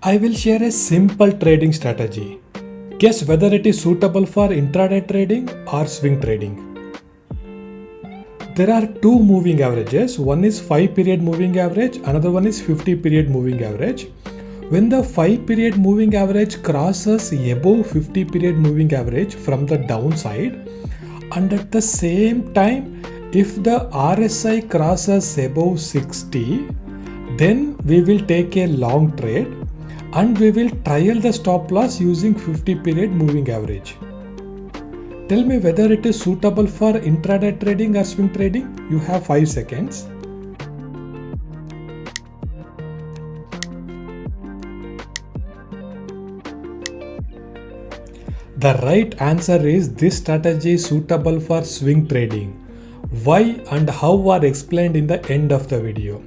I will share a simple trading strategy. Guess whether it is suitable for intraday trading or swing trading. There are two moving averages. One is 5 period moving average, another one is 50 period moving average. When the 5 period moving average crosses above 50 period moving average from the downside, and at the same time if the RSI crosses above 60, then we will take a long trade and we will trial the stop loss using 50 period moving average. Tell me whether it is suitable for intraday trading or swing trading. You have 5 seconds. The right answer is this strategy is suitable for swing trading. Why and how are explained in the end of the video.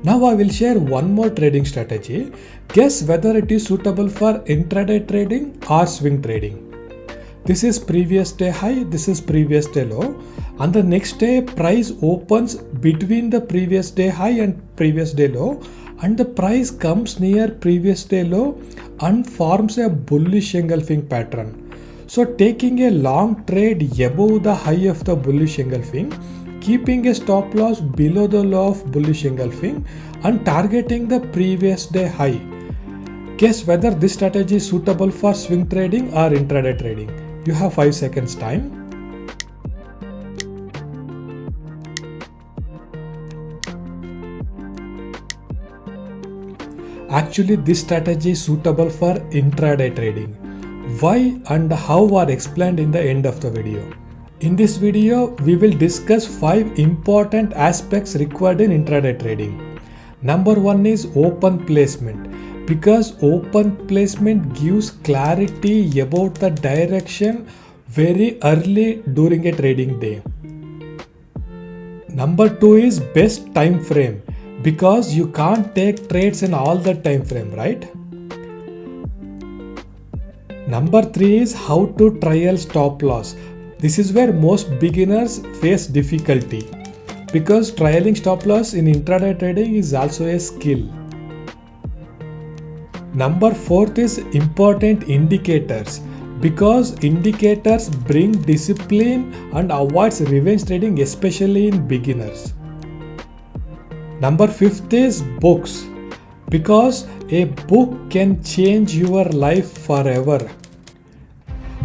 Now I will share one more trading strategy. Guess whether it is suitable for intraday trading or swing trading. This is previous day high, this is previous day low, and the next day price opens between the previous day high and previous day low, and the price comes near previous day low and forms a bullish engulfing pattern. So taking a long trade above the high of the bullish engulfing, keeping a stop loss below the low of bullish engulfing and targeting the previous day high. Guess whether this strategy is suitable for swing trading or intraday trading. You have 5 seconds time. Actually, this strategy is suitable for intraday trading. Why and how are explained in the end of the video. In this video, we will discuss 5 important aspects required in intraday trading. Number 1 is open placement, because open placement gives clarity about the direction very early during a trading day. Number 2 is best time frame, because you can't take trades in all the time frame, right? Number 3 is how to trial stop loss. This is where most beginners face difficulty, because trialing stop loss in intraday trading is also a skill. Number 4 is important indicators, because indicators bring discipline and avoids revenge trading, especially in beginners. Number 5 is books, because a book can change your life forever.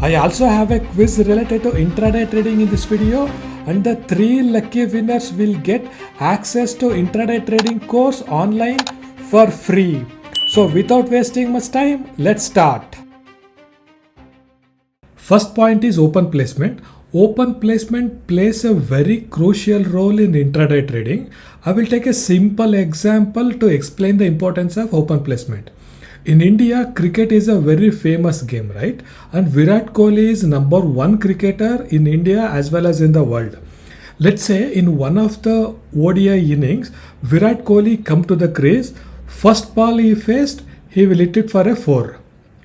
I also have a quiz related to intraday trading in this video, and the 3 lucky winners will get access to intraday trading course online for free. So without wasting much time, let's start. First point is open placement. Open placement plays a very crucial role in intraday trading. I will take a simple example to explain the importance of open placement. In India, cricket is a very famous game, right? And Virat Kohli is number 1 cricketer in India as well as in the world. Let's say in one of the ODI innings, Virat Kohli come to the crease. First ball he faced, he will hit it for a 4.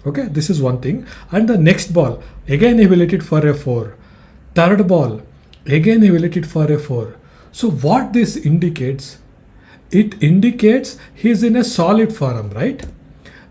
Okay, this is one thing. And the next ball, again he will hit it for a 4. Third ball, again he will hit it for a 4. So what this indicates? It indicates he is in a solid form, right?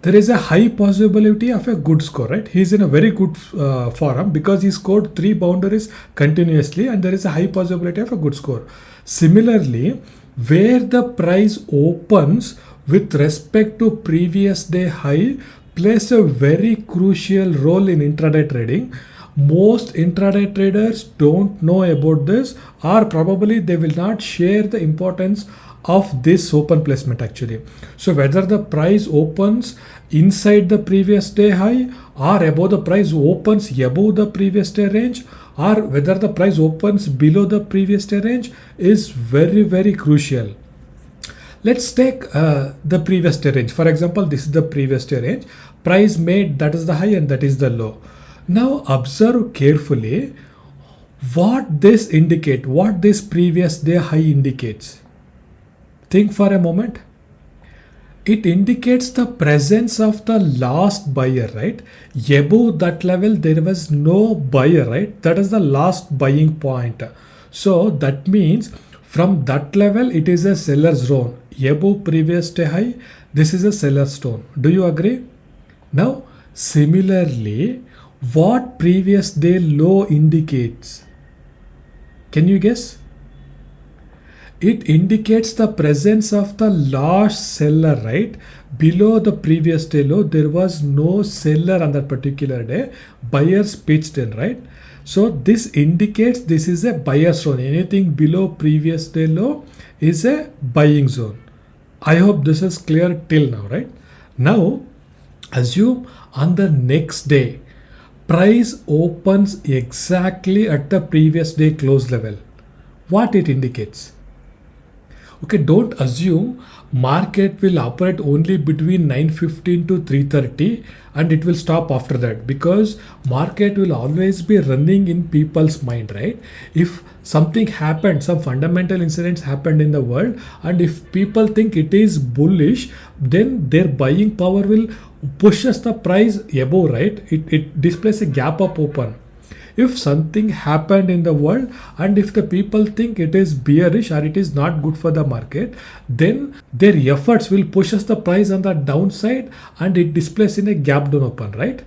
There is a high possibility of a good score, right? He is in a very good form because he scored 3 boundaries continuously, and there is a high possibility of a good score. Similarly, where the price opens with respect to previous day high plays a very crucial role in intraday trading. Most intraday traders don't know about this, or probably they will not share the importance of this open placement actually. So whether the price opens inside the previous day high, or above the price opens above the previous day range, or whether the price opens below the previous day range is very, very crucial. Let's take the previous day range. For example, this is the previous day range. Price made, that is the high and that is the low. Now observe carefully what this indicate, what this previous day high indicates. Think for a moment. It indicates the presence of the last buyer, right? Above that level, there was no buyer, right? That is the last buying point. So that means from that level, it is a seller zone. Above previous day high, This is a seller's tone. Do you agree? Now, similarly, what previous day low indicates? Can you guess? It indicates the presence of the large seller, right? Below the previous day low, there was no seller on that particular day. Buyers pitched in, right? So this indicates this is a buyer zone. Anything below previous day low is a buying zone. I hope this is clear till now, right? Now, assume on the next day, price opens exactly at the previous day close level. What it indicates? Okay, don't assume market will operate only between 9:15 to 3:30 and it will stop after that, because market will always be running in people's mind, right? If something happened, some fundamental incidents happened in the world, and if people think it is bullish, then their buying power will pushes the price above, right? It displays a gap up open. If something happened in the world and if the people think it is bearish or it is not good for the market, then their efforts will push us the price on the downside and it displays in a gap down open, right?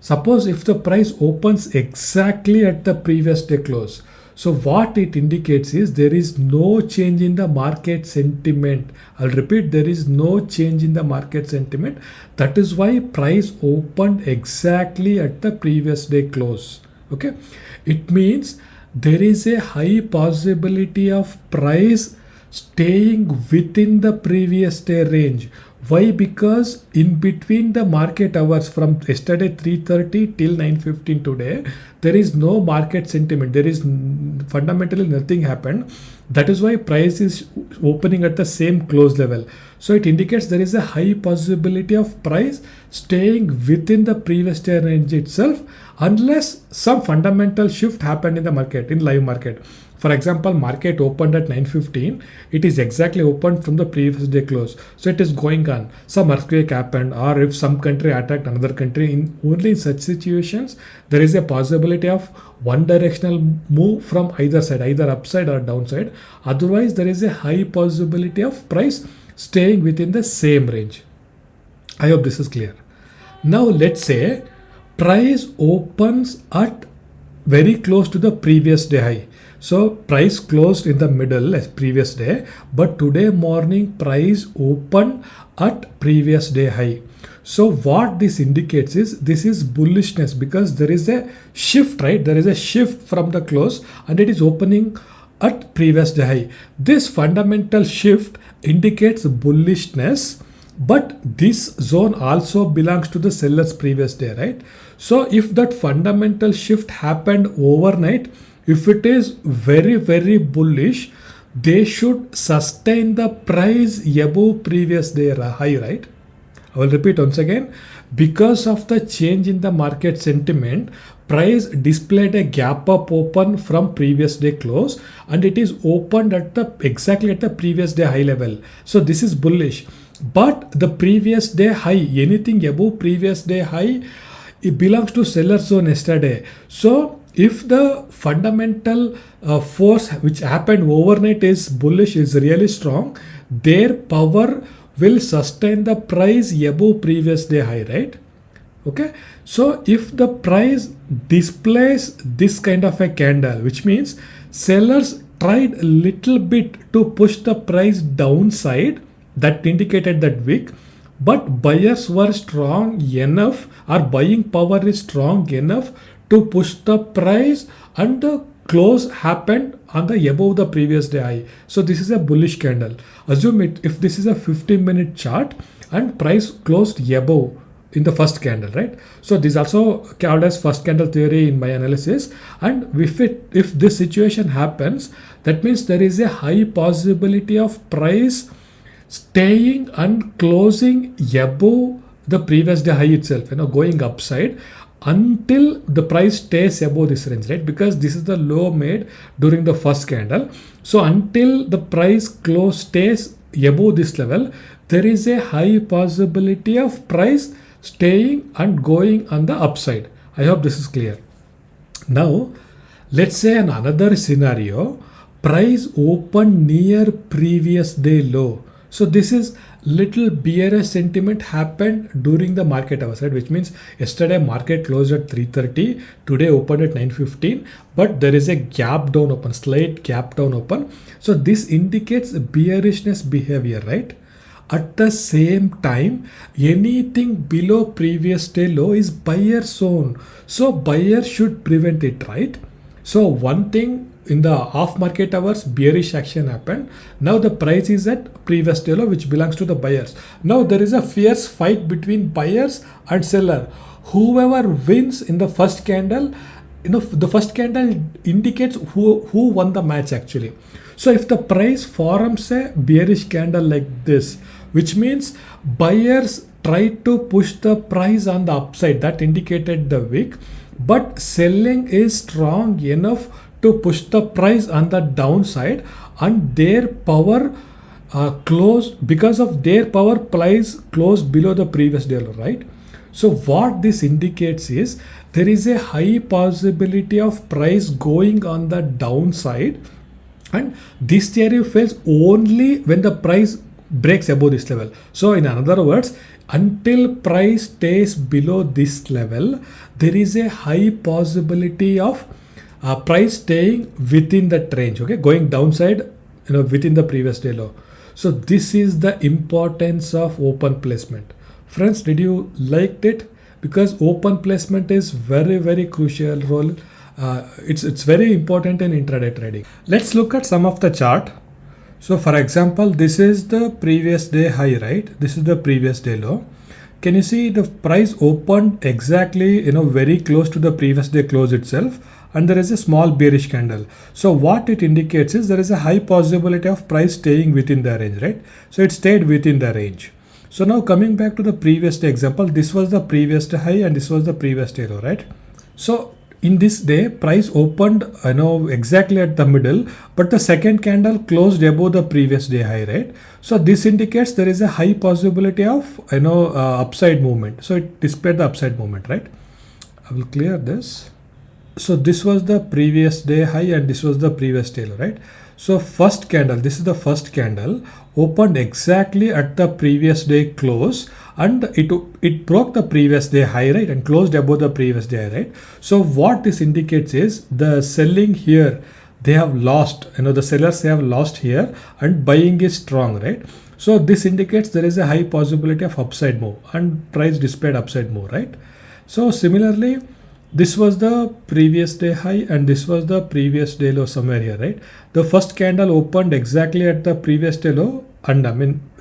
Suppose if the price opens exactly at the previous day close, so what it indicates is there is no change in the market sentiment. I'll repeat, there is no change in the market sentiment. That is why price opened exactly at the previous day close. Okay, it means there is a high possibility of price staying within the previous day range. Why? Because in between the market hours from yesterday 3:30 till 9:15 today, there is no market sentiment. There is fundamentally nothing happened. That is why price is opening at the same close level. So it indicates there is a high possibility of price staying within the previous day range itself, unless some fundamental shift happened in the market, in live market. For example, market opened at 9:15. It is exactly opened from the previous day close. So it is going on. Some earthquake happened, or if some country attacked another country, only in such situations, there is a possibility of one directional move from either side, either upside or downside. Otherwise, there is a high possibility of price staying within the same range. I hope this is clear. Now let's say price opens at very close to the previous day high. So price closed in the middle as previous day, but today morning price opened at previous day high. So what this indicates is this is bullishness, because there is a shift, right? There is a shift from the close and it is opening at previous day high. This fundamental shift indicates bullishness, but this zone also belongs to the seller's previous day, right? So if that fundamental shift happened overnight, if it is very, very bullish, they should sustain the price above previous day high, right? I will repeat once again. Because of the change in the market sentiment, price displayed a gap up open from previous day close and it is opened at the exactly at the previous day high level. So this is bullish. But the previous day high, anything above previous day high, it belongs to seller zone yesterday. So if the fundamental force which happened overnight is bullish, is really strong, their power will sustain the price above previous day high, right? Okay, so if the price displays this kind of a candle, which means sellers tried a little bit to push the price downside, that indicated that weak, but buyers were strong enough, or buying power is strong enough to push the price, and the close happened on the above the previous day high. So this is a bullish candle. Assume it if this is a 15-minute chart and price closed above in the first candle, right? So this also called as first candle theory in my analysis. And if this situation happens, that means there is a high possibility of price staying and closing above the previous day high itself, going upside until the price stays above this range, right? Because this is the low made during the first candle. So until the price close stays above this level, there is a high possibility of price staying and going on the upside. I hope this is clear. Now, let's say in another scenario, price opened near previous day low. So this is little bearish sentiment happened during the market hours, right? Which means yesterday market closed at 3:30, today opened at 9:15, but there is a gap down open, slight gap down open. So this indicates bearishness behavior, right? At the same time, anything below previous day low is buyer zone. So buyer should prevent it, right? So one thing in the off market hours, bearish action happened. Now the price is at previous day low, which belongs to the buyers. Now there is a fierce fight between buyers and seller. Whoever wins in the first candle, the first candle indicates who won the match actually. So if the price forms a bearish candle like this, which means buyers try to push the price on the upside, that indicated the wick, but selling is strong enough to push the price on the downside, and their power closed, because of their power, price closed below the previous day, right? So what this indicates is there is a high possibility of price going on the downside, and this theory fails only when the price breaks above this level. So in other words, until price stays below this level, there is a high possibility of price staying within that range, okay, going downside, within the previous day low. So this is the importance of open placement. Friends, did you like it? Because open placement is very crucial role. It's very important in intraday trading. Let's look at some of the chart. So for example, this is the previous day high, right? This is the previous day low. Can you see the price opened exactly, very close to the previous day close itself, and there is a small bearish candle. So what it indicates is there is a high possibility of price staying within the range, right? So it stayed within the range. So now coming back to the previous day example, this was the previous day high and this was the previous day low, right? So in this day, price opened exactly at the middle, but the second candle closed above the previous day high, right? So this indicates there is a high possibility of upside movement. So it displayed the upside movement, right? I will clear this. So this was the previous day high and this was the previous day low, right? So first candle, this is the first candle, opened exactly at the previous day close, and it broke the previous day high, right, and closed above the previous day high, right? So what this indicates is the selling here, they have lost, the sellers have lost here, and buying is strong, right? So this indicates there is a high possibility of upside move, and price displayed upside move, right? So similarly, this was the previous day high and this was the previous day low somewhere here, right? The first candle opened exactly at the previous day low, and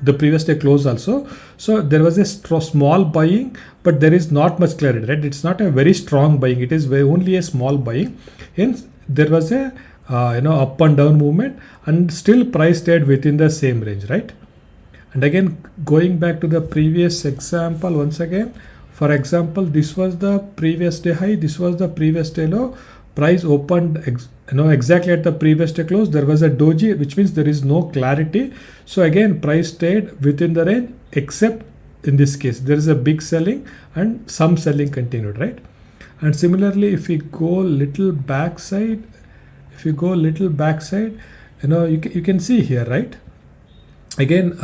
the previous day close also. So there was a small buying, but there is not much clarity, right? It's not a very strong buying, it is only a small buying. Hence there was a up and down movement, and still price stayed within the same range, right? And again, going back to the previous example once again, for example, this was the previous day high, this was the previous day low, price opened exactly at the previous day close. There was a doji, which means there is no clarity. So again, price stayed within the range, except in this case there is a big selling and some selling continued, right? And similarly, if we go little backside, you can see here, right? Again,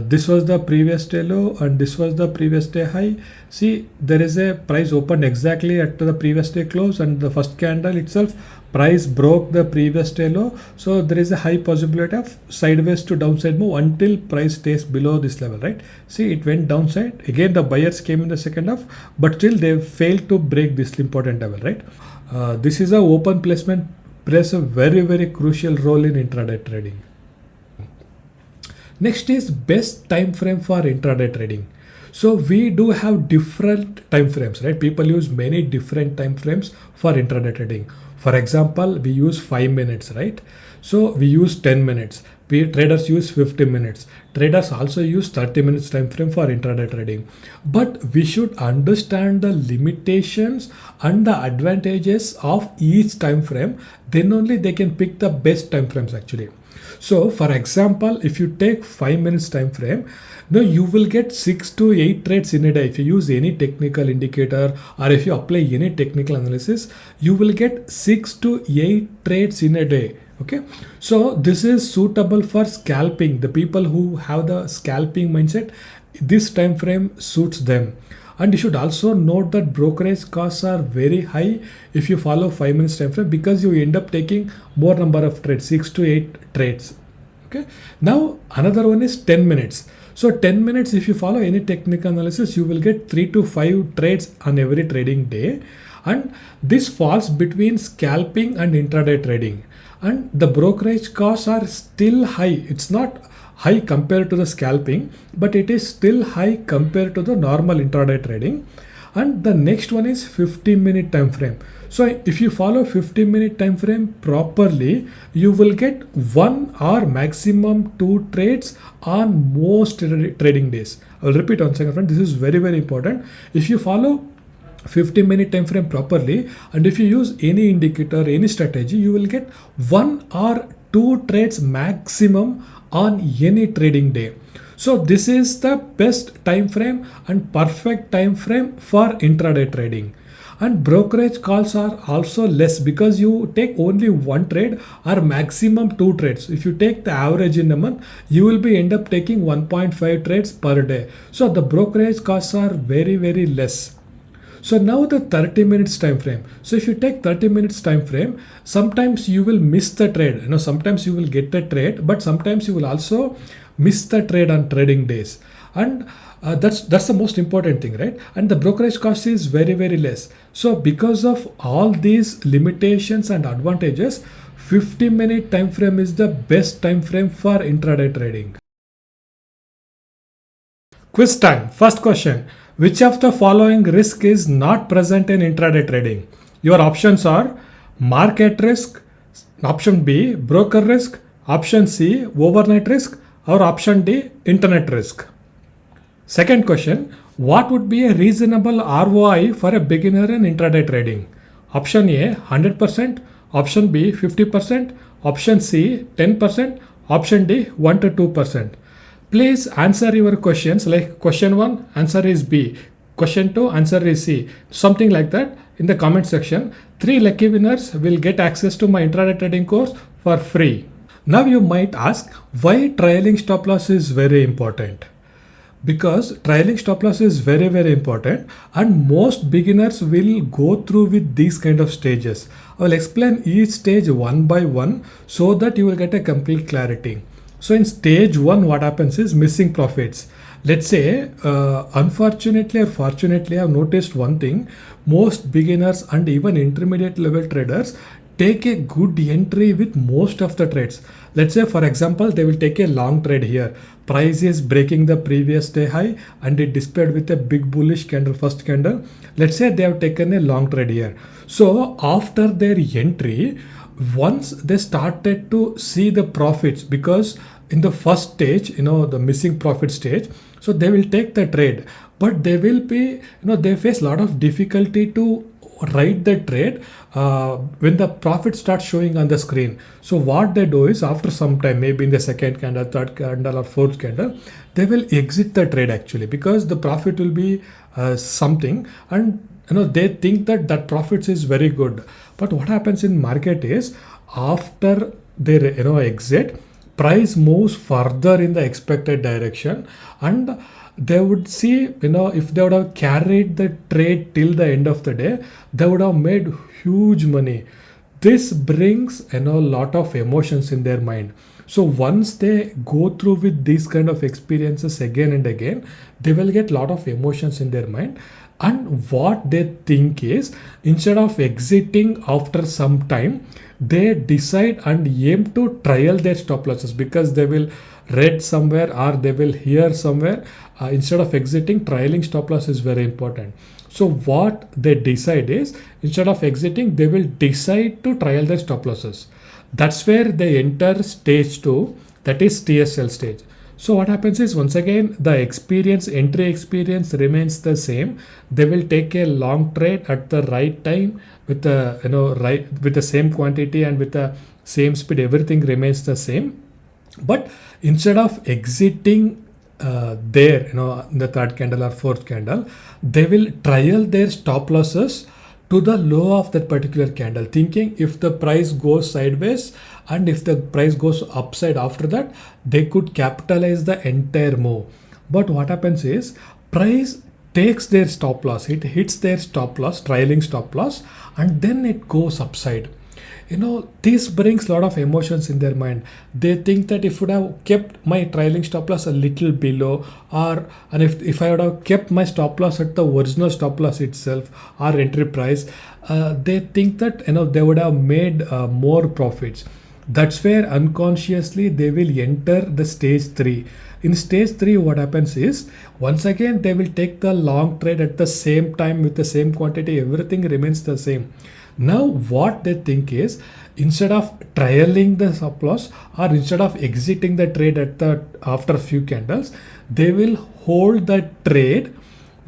this was the previous day low and this was the previous day high. See, there is a price opened exactly at the previous day close, and the first candle itself, price broke the previous day low. So there is a high possibility of sideways to downside move until price stays below this level, right? See, it went downside. Again, the buyers came in the second half, but still they failed to break this important level, right? This is a open placement, plays a very crucial role in intraday trading. Next is best time frame for intraday trading. So we do have different time frames, right? People use many different time frames for intraday trading. For example, we use 5 minutes, right? So we use 10 minutes. Traders use 15 minutes. Traders also use 30 minutes time frame for intraday trading. But we should understand the limitations and the advantages of each time frame. Then only they can pick the best time frames actually. So for example, if you take 5 minutes time frame, now you will get 6 to 8 trades in a day. If you use any technical indicator or if you apply any technical analysis, you will get 6 to 8 trades in a day. Okay, so this is suitable for scalping. The people who have the scalping mindset, this time frame suits them. And you should also note that brokerage costs are very high if you follow 5 minutes time frame, because you end up taking more number of trades, 6 to 8 trades. Okay, now another one is 10 minutes. So 10 minutes, if you follow any technical analysis, you will get 3 to 5 trades on every trading day, and this falls between scalping and intraday trading. And the brokerage costs are still high. It's not high compared to the scalping, but it is still high compared to the normal intraday trading. And the next one is 15-minute time frame. So if you follow 15-minute time frame properly, you will get 1 or maximum 2 trades on most trading days. I will repeat once again, friend. This is very, very important. If you follow 15-minute time frame properly, and if you use any indicator, any strategy, you will get 1 or 2 trades maximum on any trading day. So this is the best time frame and perfect time frame for intraday trading. And brokerage costs are also less because you take only 1 trade or maximum 2 trades. If you take the average in a month, you will be end up taking 1.5 trades per day. So the brokerage costs are very, very less. So now the 30 minutes time frame. So if you take 30 minutes time frame, sometimes you will miss the trade. Sometimes you will get the trade, but sometimes you will also miss the trade on trading days. And that's the most important thing, right? And the brokerage cost is very, very less. So because of all these limitations and advantages, 50-minute time frame is the best time frame for intraday trading. Quiz time. First question. Which of the following risk is not present in intraday trading? Your options are market risk, option B, broker risk, option C, overnight risk, or option D, internet risk. Second question, what would be a reasonable ROI for a beginner in intraday trading? Option A, 100%, option B, 50%, option C, 10%, option D, 1 to 2%. Please answer your questions like question 1, answer is B, question 2, answer is C, something like that in the comment section. 3 lucky winners will get access to my intraday trading course for free. Now you might ask why trailing stop loss is very important. Because trailing stop loss is very, very important, and most beginners will go through with these kind of stages. I will explain each stage one by one so that you will get a complete clarity. So in stage 1, what happens is missing profits. Let's say, unfortunately or fortunately, I've noticed one thing. Most beginners and even intermediate level traders take a good entry with most of the trades. Let's say, for example, they will take a long trade here. Price is breaking the previous day high and it displayed with a big bullish candle, first candle. Let's say they have taken a long trade here. So after their entry, once they started to see the profits, because in the first stage, the missing profit stage, so they will take the trade, but they will be, they face a lot of difficulty to write the trade when the profit starts showing on the screen. So what they do is, after some time, maybe in the second candle, third candle, or fourth candle, they will exit the trade actually, because the profit will be something, and they think that profits is very good. But what happens in market is, after they exit, price moves further in the expected direction, and they would see, if they would have carried the trade till the end of the day, they would have made huge money. This brings a lot of emotions in their mind. So once they go through with these kind of experiences again and again, they will get a lot of emotions in their mind. And what they think is, instead of exiting after some time, they decide and aim to trial their stop losses, because they will read somewhere or they will hear somewhere, instead of exiting, trialing stop loss is very important. So what they decide is, instead of exiting, they will decide to trial their stop losses. That's where they enter stage 2, that is TSL stage. So what happens is, once again, the entry experience remains the same. They will take a long trade at the right time with the with the same quantity and with the same speed. Everything remains the same. But instead of exiting there, in the third candle or fourth candle, they will trial their stop losses to the low of that particular candle, thinking if the price goes sideways and if the price goes upside after that, they could capitalize the entire move. But what happens is price takes their stop loss, it hits their stop loss, trailing stop loss, and then it goes upside. This brings a lot of emotions in their mind. They think that if I would have kept my trailing stop loss a little below, and if I would have kept my stop loss at the original stop loss itself or entry price, they think that they would have made more profits. That's where unconsciously they will enter the stage 3. In stage 3, what happens is, once again they will take the long trade at the same time with the same quantity, everything remains the same. Now what they think is, instead of trailing the stop loss or instead of exiting the trade after a few candles, they will hold the trade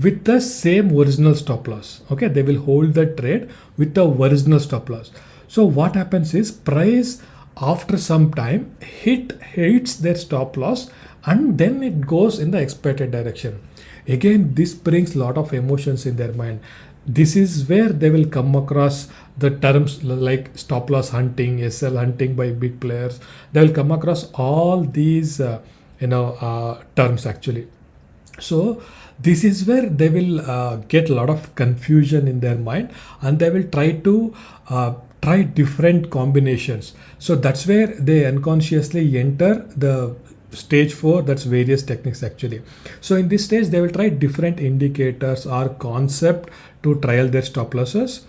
with the same original stop loss. Okay, they will hold the trade with the original stop loss. So what happens is, price after some time hits their stop loss and then it goes in the expected direction. Again, this brings a lot of emotions in their mind. This is where they will come across the terms like stop loss hunting, SL hunting by big players. They will come across all these terms actually. So this is where they will get a lot of confusion in their mind, and they will try different combinations. So that's where they unconsciously enter the stage 4, that's various techniques actually. So in this stage they will try different indicators or concept to trial their stop losses,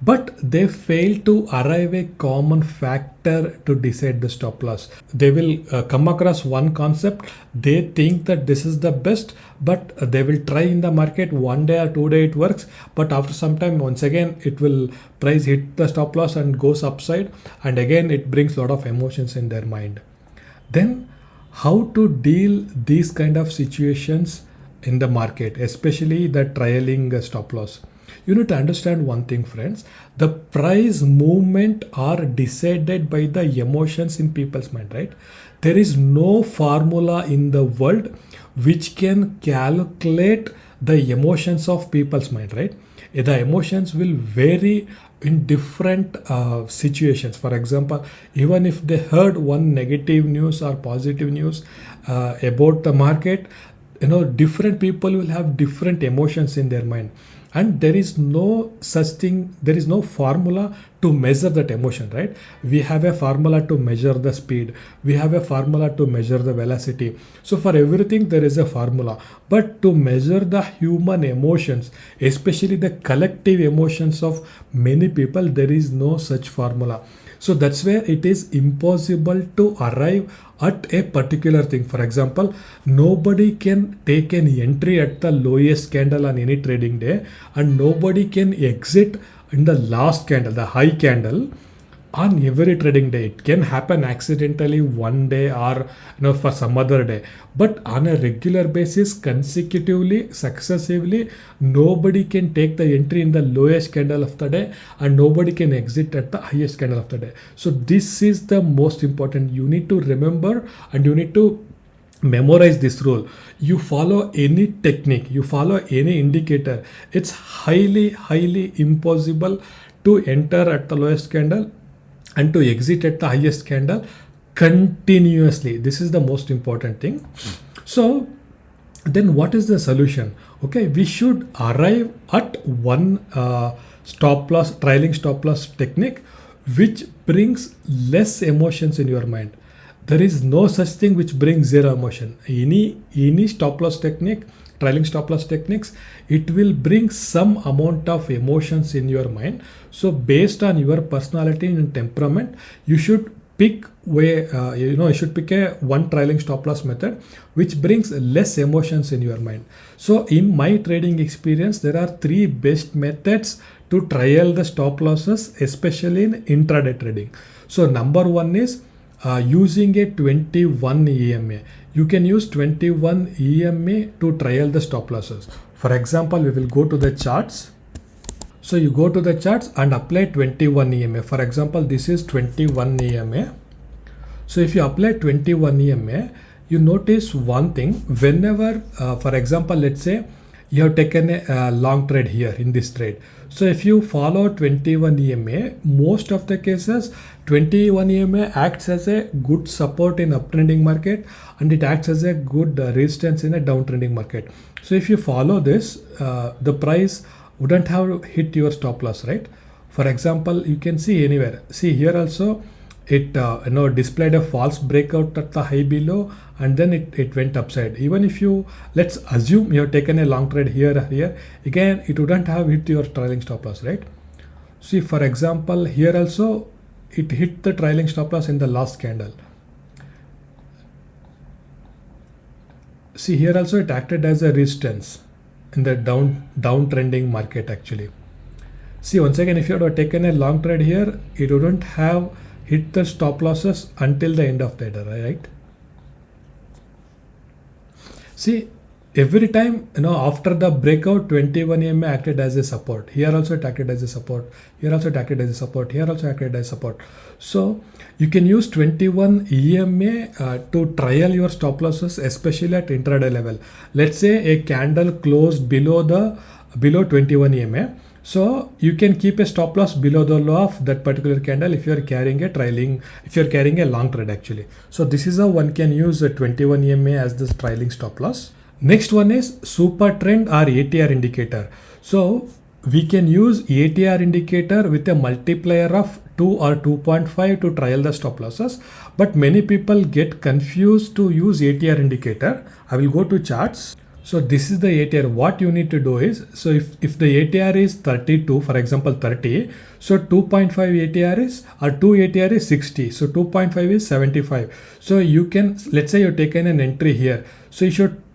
but they fail to arrive a common factor to decide the stop loss. They will come across one concept, they think that this is the best, but they will try in the market, one day or 2 day it works, but after some time once again it will price hit the stop loss and goes upside, and again it brings a lot of emotions in their mind. Then how to deal these kind of situations in the market, especially the trailing stop loss? You need to understand one thing, friends. The price movement are decided by the emotions in people's mind, right? There is no formula in the world which can calculate the emotions of people's mind, right? The emotions will vary in different situations. For example, even if they heard one negative news or positive news about the market, different people will have different emotions in their mind, and there is no such thing, there is no formula to measure that emotion, right? We have a formula to measure the speed, we have a formula to measure the velocity. So for everything there is a formula, but to measure the human emotions, especially the collective emotions of many people, there is no such formula. So that's where it is impossible to arrive at a particular thing. For example, nobody can take an entry at the lowest candle on any trading day, and nobody can exit in the last candle, the high candle, on every trading day. It can happen accidentally one day or for some other day, but on a regular basis, consecutively, successively, nobody can take the entry in the lowest candle of the day and nobody can exit at the highest candle of the day. So this is the most important. You need to remember and you need to memorize this rule. You follow any technique, you follow any indicator, it's highly impossible to enter at the lowest candle and to exit at the highest candle continuously. This is the most important thing. So then what is the solution? Okay, we should arrive at one stop loss, trailing stop loss technique which brings less emotions in your mind. There is no such thing which brings zero emotion. Any stop loss technique, trailing stop loss techniques, it will bring some amount of emotions in your mind. So based on your personality and temperament, you should pick you should pick a one trailing stop loss method which brings less emotions in your mind. So in my trading experience, there are 3 best methods to trial the stop losses, especially in intraday trading. So number 1 is using a 21 EMA. You can use 21 EMA to trial the stop losses. For example, we will go to the charts. So you go to the charts and apply 21 EMA. For example, this is 21 EMA. So if you apply 21 EMA, you notice one thing. Whenever, for example, let's say you have taken a long trade here in this trade. So if you follow 21 EMA, most of the cases 21 EMA acts as a good support in uptrending market, and it acts as a good resistance in a downtrending market. So if you follow this, the price wouldn't have hit your stop loss, right? For example, you can see anywhere. See here also, it displayed a false breakout at the high below, and then it went upside. Even if you, let's assume you have taken a long trade here, again it wouldn't have hit your trailing stop loss, right? See, for example, here also it hit the trailing stop loss in the last candle. See, here also it acted as a resistance in the downtrending market actually. See, once again, if you had taken a long trade here, it wouldn't have hit the stop losses until the end of the day, right? See, every time, after the breakout, 21 EMA acted as a support. Here also it acted as a support. Here also it acted as a support. Here also acted as support. So you can use 21 EMA to trial your stop losses, especially at intraday level. Let's say a candle closed below 21 EMA. So you can keep a stop loss below the low of that particular candle if you are carrying a long trade actually. So this is how one can use a 21 EMA as the trailing stop loss. Next one is super trend or ATR indicator. So we can use ATR indicator with a multiplier of 2 or 2.5 to trial the stop losses. But many people get confused to use ATR indicator. I will go to charts. So this is the ATR. What you need to do is, so if the ATR is 32, for example 30, so 2.5 ATR is, or 2 ATR is 60, so 2.5 is 75. So you can, let's say you've taken an entry here, so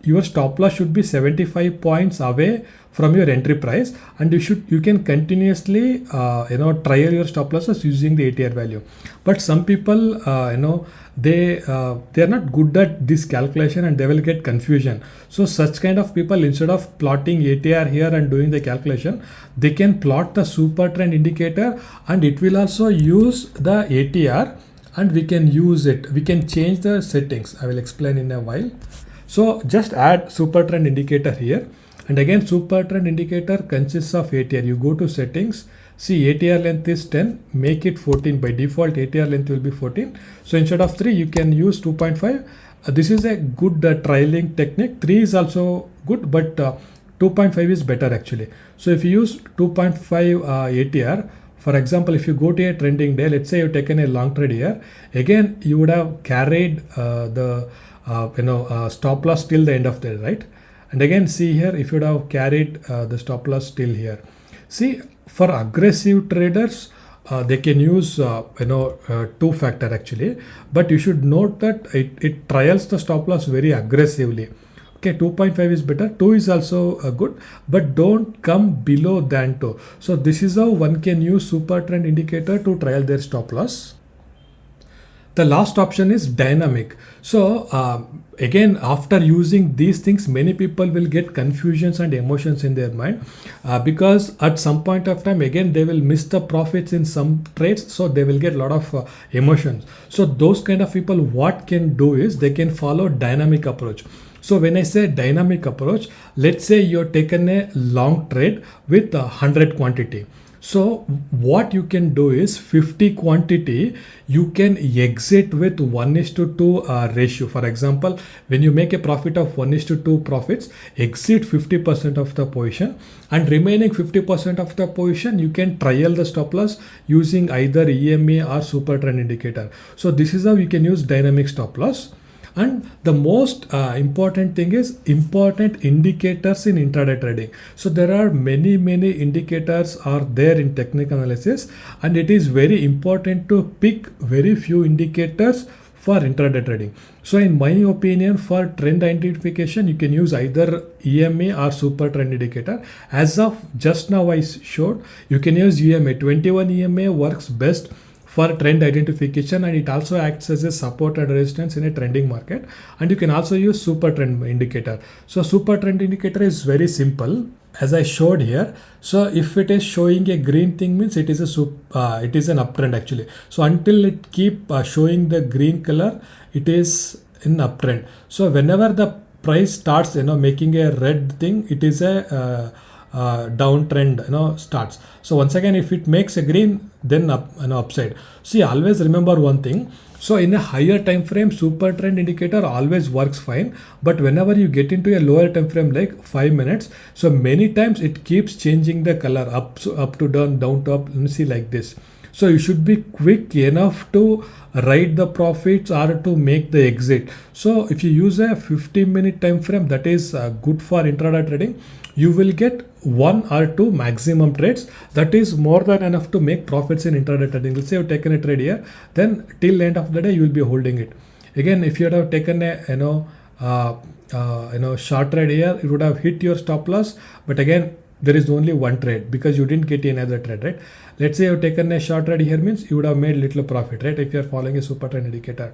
your stop loss should be 75 points away from your entry price, and you can continuously trial your stop losses using the ATR value. But some people they are not good at this calculation and they will get confusion. So such kind of people, instead of plotting ATR here and doing the calculation, they can plot the super trend indicator, and it will also use the ATR, and we can use it. We can change the settings. I will explain in a while. So just add super trend indicator here, and again super trend indicator consists of ATR. You go to settings. See, ATR length is 10, make it 14. By default, ATR length will be 14. So instead of 3, you can use 2.5. This is a good trailing technique. 3 is also good, but 2.5 is better actually. So if you use 2.5 ATR, for example, if you go to a trending day, let's say you've taken a long trade here, again, you would have carried the stop loss till the end of the day, right? And again, see here, if you would have carried the stop loss till here. See, for aggressive traders, they can use two factor actually, but you should note that it trials the stop loss very aggressively. Okay, 2.5 is better, 2 is also good, but don't come below than 2. So this is how one can use super trend indicator to trial their stop loss. The last option is dynamic. So again, after using these things, many people will get confusions and emotions in their mind because at some point of time, again, they will miss the profits in some trades. So they will get a lot of emotions. So those kind of people, what can do is they can follow dynamic approach. So when I say dynamic approach, let's say you're taken a long trade with 100 quantity. So what you can do is 50 quantity, you can exit with 1:2 ratio. For example, when you make a profit of 1:2 profits, exit 50% of the position, and remaining 50% of the position, you can trial the stop loss using either EMA or super trend indicator. So this is how you can use dynamic stop loss. And the most important thing is important indicators in intraday trading. So there are many indicators are there in technical analysis, and it is very important to pick very few indicators for intraday trading. So in my opinion, for trend identification, you can use either EMA or super trend indicator. As of just now I showed, you can use EMA. 21 EMA works best for trend identification, and it also acts as a support and resistance in a trending market. And you can also use super trend indicator. So super trend indicator is very simple, as I showed here. So if it is showing a green thing, means it is it is an uptrend actually. So until it keep showing the green color, it is in uptrend. So whenever the price starts making a red thing, it is a downtrend starts. So once again, if it makes a green, then upside. See, always remember one thing. So in a higher time frame, super trend indicator always works fine, but whenever you get into a lower time frame like 5 minutes, so many times it keeps changing the color, up to down, down to up. Let me see, like this. So you should be quick enough to write the profits or to make the exit. So if you use a 15-minute time frame, that is good for intraday trading. You will get 1 or 2 maximum trades. That is more than enough to make profits in intraday trading. Let's say you've taken a trade here, then till end of the day you will be holding it. Again, if you would have taken a short trade here, it would have hit your stop loss, but again there is only one trade because you didn't get another trade, right? Let's say you've taken a short trade here, means you would have made little profit, right? If you're following a super trend indicator.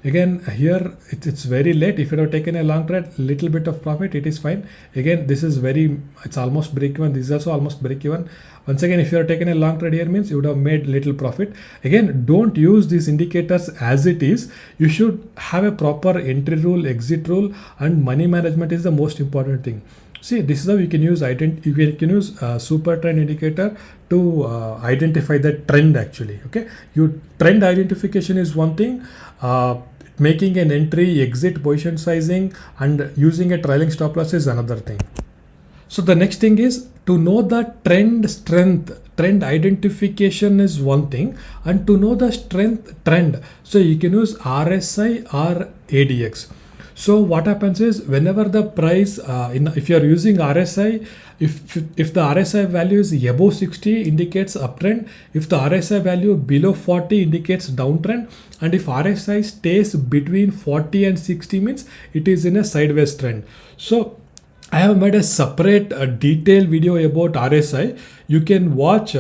Again, here it's very late. If you have taken a long trade, little bit of profit, it is fine. Again, this is it's almost break even. This is also almost break even. Once again, if you have taken a long trade here, means you would have made little profit. Again, don't use these indicators as it is. You should have a proper entry rule, exit rule, and money management is the most important thing. See, this is how you can use super trend indicator to identify the trend actually. Okay, your trend identification is one thing. Making an entry, exit, position sizing, and using a trailing stop loss is another thing. So the next thing is to know the trend strength. Trend identification is one thing, and to know the strength trend, so you can use RSI or ADX. So what happens is, whenever the price, if you are using RSI, if the RSI value is above 60, indicates uptrend. If the RSI value below 40 indicates downtrend, and if RSI stays between 40 and 60, means it is in a sideways trend. So I have made a separate detailed video about RSI. You can watch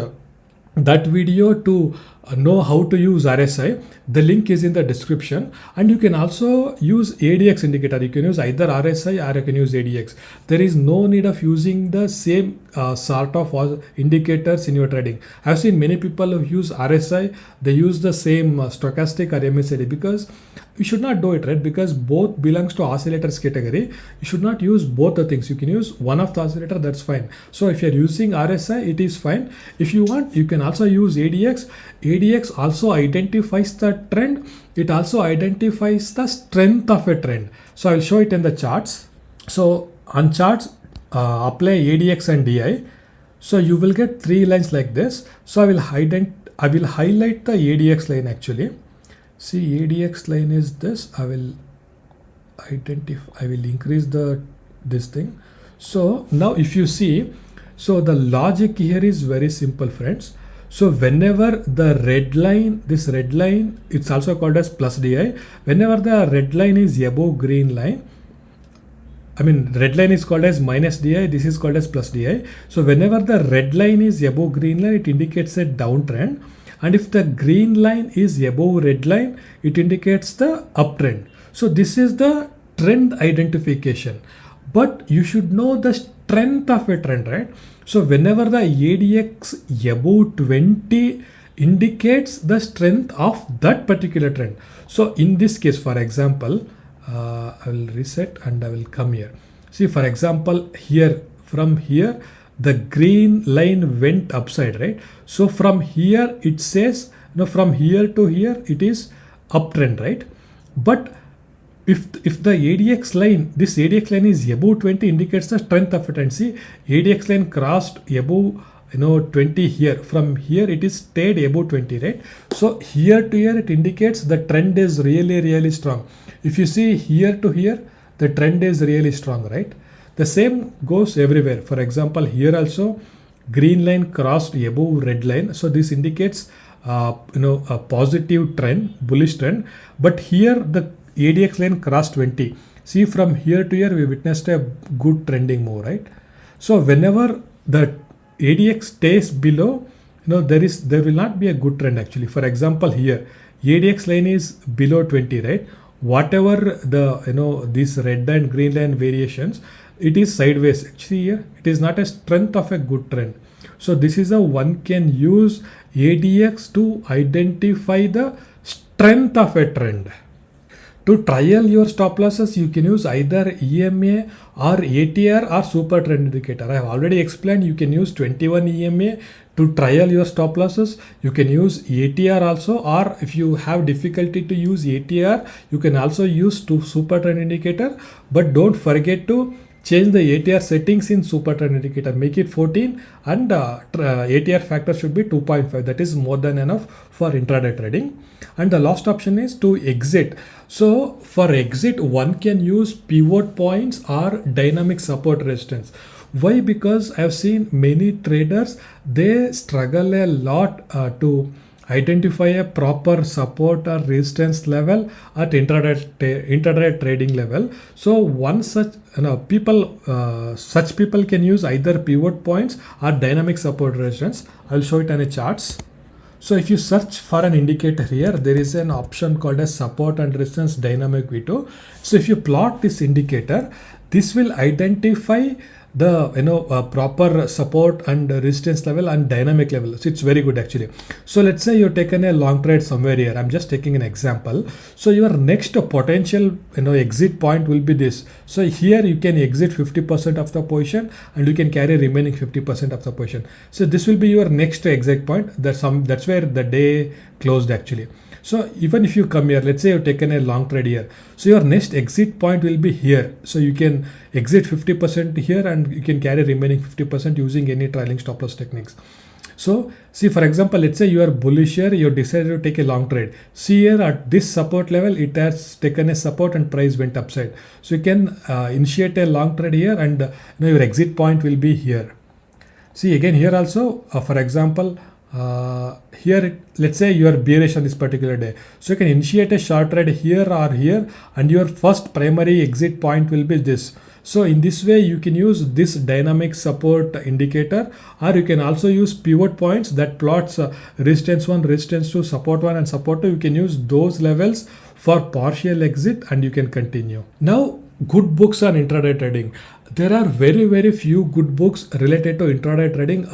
that video to know how to use RSI. The link is in the description, and you can also use ADX indicator. You can use either RSI or you can use ADX. There is no need of using the same sort of indicators in your trading. I've seen many people who use RSI, they use the same stochastic or MACD, because you should not do it, right? Because both belongs to oscillators category. You should not use both the things. You can use one of the oscillator, that's fine. So if you're using RSI, it is fine. If you want, you can also use ADX. ADX also identifies the trend. It also identifies the strength of a trend. So I'll show it in the charts. So on charts, apply ADX and DI. So you will get 3 lines like this. So I will highlight the ADX line actually. See, ADX line is this. I will increase this thing. So now if you see, so the logic here is very simple, friends. So whenever the red line, this red line, it's also called as plus DI. Whenever the red line is above green line, red line is called as minus DI, this is called as plus DI. So whenever the red line is above green line, it indicates a downtrend. And if the green line is above red line, it indicates the uptrend. So this is the trend identification. But you should know the strength of a trend, right? So whenever the ADX above 20 indicates the strength of that particular trend. So in this case, for example, I will reset and I will come here. See, for example, here, from here, the green line went upside, right? So from here it says, from here to here it is uptrend, right? But if the ADX line, this ADX line is above 20, indicates the strength of it. And see, ADX line crossed above 20 here. From here it is stayed above 20, right? So here to here it indicates the trend is really strong. If you see here to here, the trend is really strong, right? The same goes everywhere. For example, here also green line crossed above red line. So this indicates a positive trend, bullish trend. But here the ADX line crossed 20. See, from here to here we witnessed a good trending move, right? So whenever the ADX stays below there will not be a good trend actually. For example, here ADX line is below 20, right? Whatever the these red and green line variations, it is sideways actually. Here it is not a strength of a good trend. So this is how one can use ADX to identify the strength of a trend. To trial your stop losses, you can use either EMA or ATR or super trend indicator. I have already explained you can use 21 EMA to trial your stop losses. You can use ATR also, or if you have difficulty to use ATR, you can also use super trend indicator. But don't forget to change the ATR settings in super trend indicator, make it 14, and ATR factor should be 2.5. that is more than enough for intraday trading. And the last option is to exit. So for exit, one can use pivot points or dynamic support resistance. Why? Because I've seen many traders, they struggle a lot to identify a proper support or resistance level at intraday trading level. So one such such people can use either pivot points or dynamic support resistance. I'll show it in a charts. So if you search for an indicator here, there is an option called as support and resistance dynamic V2. So if you plot this indicator, this will identify the proper support and resistance level and dynamic level. So it's very good actually. So let's say you've taken a long trade somewhere here. I'm just taking an example. So your next potential exit point will be this. So here you can exit 50% of the position and you can carry remaining 50% of the position. So this will be your next exit point. That's where the day closed actually. So even if you come here, let's say you've taken a long trade here, so your next exit point will be here. So you can exit 50% here and you can carry remaining 50% using any trailing stop loss techniques. So see, for example, let's say you are bullish here, you decided to take a long trade. See here at this support level, it has taken a support and price went upside. So you can initiate a long trade here and your exit point will be here. See again here also, for example, here let's say you are bearish on this particular day, so you can initiate a short trade here or here and your first primary exit point will be this. So in this way you can use this dynamic support indicator, or you can also use pivot points that plots resistance 1, resistance 2, support 1 and support 2. You can use those levels for partial exit and you can continue. Now good books on intraday trading. There are very few good books related to intraday trading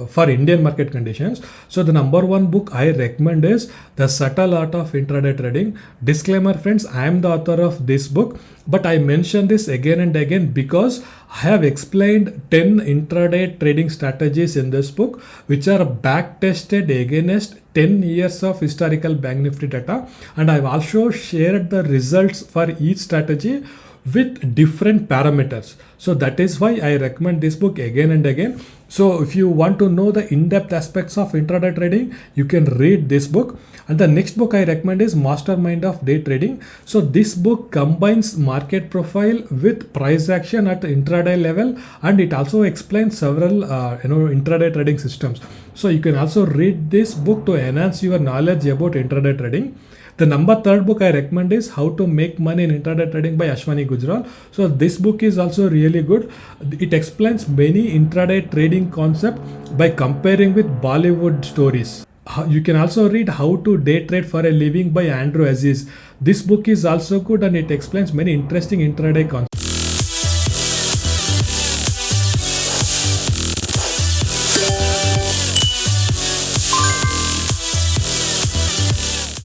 for Indian market conditions. So the number one book I recommend is The Subtle Art of Intraday Trading. Disclaimer friends, I am the author of this book, but I mention this again and again because I have explained 10 intraday trading strategies in this book, which are back tested against 10 years of historical Bank Nifty data, and I've also shared the results for each strategy with different parameters. So that is why I recommend this book again and again. So if you want to know the in-depth aspects of intraday trading, you can read this book. And the next book I recommend is Mastermind of Day Trading. So this book combines market profile with price action at intraday level, and it also explains several intraday trading systems. So you can also read this book to enhance your knowledge about intraday trading. The number third book I recommend is How to Make Money in Intraday Trading by Ashwani Gujral. So this book is also really good. It explains many intraday trading concepts by comparing with Bollywood stories. You can also read How to Day Trade for a Living by Andrew Aziz. This book is also good and it explains many interesting intraday concepts.